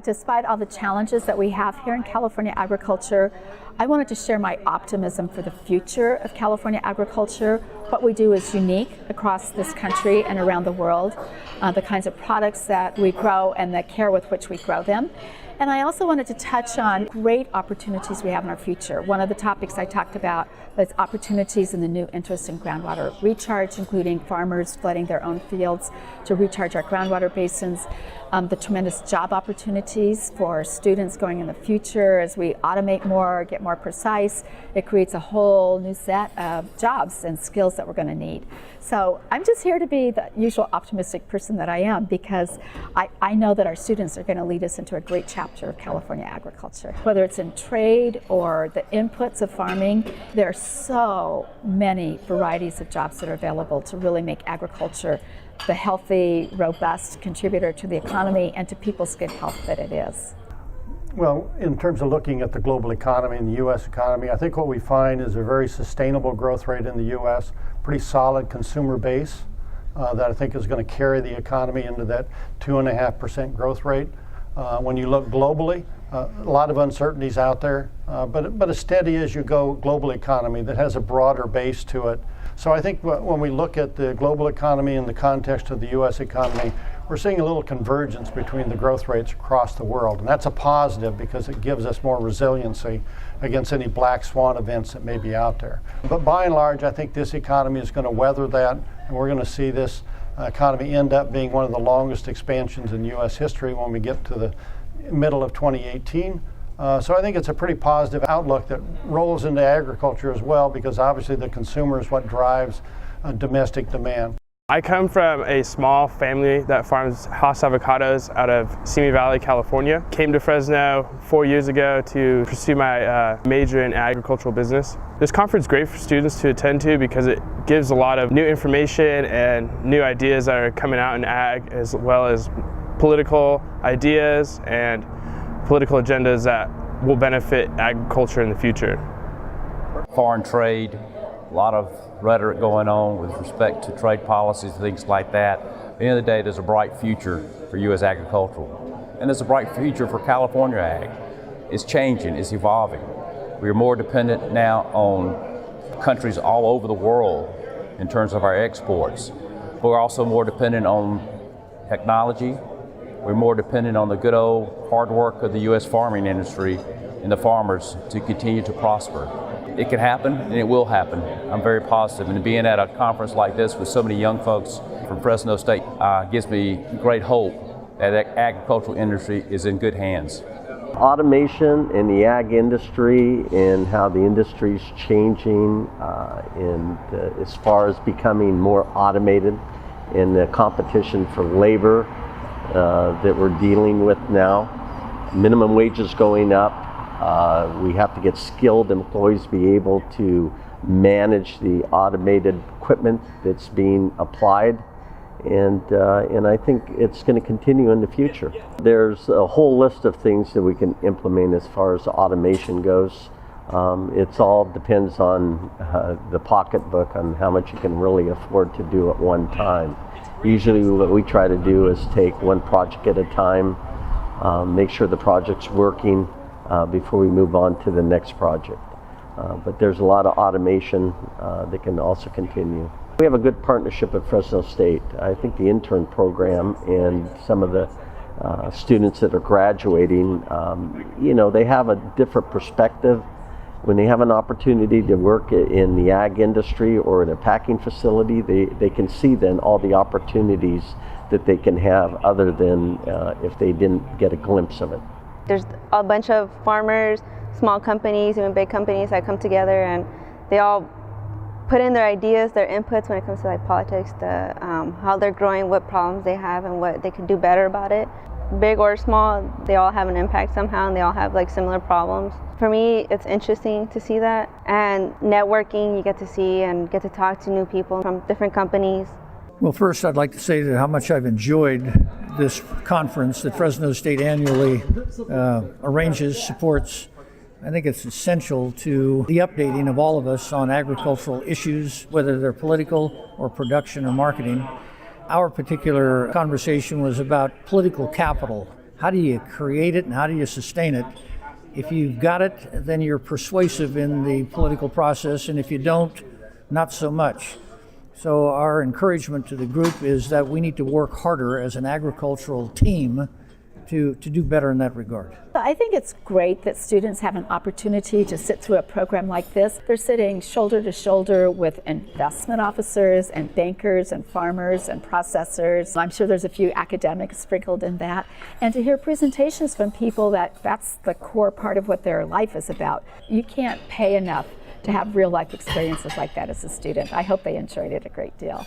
Despite all the challenges that we have here in California agriculture, I wanted to share my optimism for the future of California agriculture. What we do is unique across this country and around the world, the kinds of products that we grow and the care with which we grow them. And I also wanted to touch on great opportunities we have in our future. One of the topics I talked about was opportunities in the new interest in groundwater recharge, including farmers flooding their own fields to recharge our groundwater basins, the tremendous job opportunities for students going in the future as we automate more, get more precise. It creates a whole new set of jobs and skills that we're going to need. So I'm just here to be the usual optimistic person that I am, because I know that our students are going to lead us into a great chapter of California agriculture. Whether it's in trade or the inputs of farming, there are so many varieties of jobs that are available to really make agriculture the healthy, robust contributor to the economy and to people's good health that it is. Well, in terms of looking at the global economy and the U.S. economy, I think what we find is a very sustainable growth rate in the U.S., pretty solid consumer base that I think is going to carry the economy into that 2.5% growth rate. When you look globally, a lot of uncertainties out there, but a steady as you go global economy that has a broader base to it. So I think when we look at the global economy in the context of the U.S. economy, we're seeing a little convergence between the growth rates across the world. And that's a positive because it gives us more resiliency against any black swan events that may be out there. But by and large, I think this economy is going to weather that, and we're going to see this economy end up being one of the longest expansions in U.S. history when we get to the middle of 2018. So I think it's a pretty positive outlook that rolls into agriculture as well, because obviously the consumer is what drives domestic demand. I come from a small family that farms Hass avocados out of Simi Valley, California. Came to Fresno 4 years ago to pursue my major in agricultural business. This conference is great for students to attend to because it gives a lot of new information and new ideas that are coming out in ag, as well as political ideas and political agendas that will benefit agriculture in the future. Foreign trade, a lot of rhetoric going on with respect to trade policies, things like that. At the end of the day, there's a bright future for U.S. agricultural. And there's a bright future for California ag. It's changing, it's evolving. We are more dependent now on countries all over the world in terms of our exports. But we're also more dependent on technology. We're more dependent on the good old hard work of the U.S. farming industry and the farmers to continue to prosper. It can happen, and it will happen. I'm very positive. And being at a conference like this with so many young folks from Fresno State gives me great hope that the agricultural industry is in good hands. Automation in the ag industry and how the industry is changing as far as becoming more automated in the competition for labor that we're dealing with now. Minimum wages going up. We have to get skilled employees to be able to manage the automated equipment that's being applied. And I think it's going to continue in the future. There's a whole list of things that we can implement as far as automation goes. It all depends on the pocketbook, on how much you can really afford to do at one time. Usually what we try to do is take one project at a time, make sure the project's working before we move on to the next project. But there's a lot of automation that can also continue. We have a good partnership at Fresno State. I think the intern program and some of the students that are graduating, they have a different perspective. When they have an opportunity to work in the ag industry or in a packing facility, they can see then all the opportunities that they can have other than if they didn't get a glimpse of it. There's a bunch of farmers, small companies, even big companies that come together, and they all put in their ideas, their inputs when it comes to like politics, how they're growing, what problems they have, and what they could do better about it. Big or small, they all have an impact somehow, and they all have like similar problems. For me, it's interesting to see that, and networking, you get to see and get to talk to new people from different companies. Well, first I'd like to say that how much I've enjoyed this conference that Fresno State annually arranges, supports. I think it's essential to the updating of all of us on agricultural issues, whether they're political or production or marketing. Our particular conversation was about political capital How do you create it and how do you sustain it? If you've got it, then you're persuasive in the political process, and if you don't, not so much. So our encouragement to the group is that we need to work harder as an agricultural team to do better in that regard. I think it's great that students have an opportunity to sit through a program like this. They're sitting shoulder to shoulder with investment officers and bankers and farmers and processors. I'm sure there's a few academics sprinkled in that. And to hear presentations from people that's the core part of what their life is about. You can't pay enough to have real life experiences like that as a student. I hope they enjoyed it a great deal.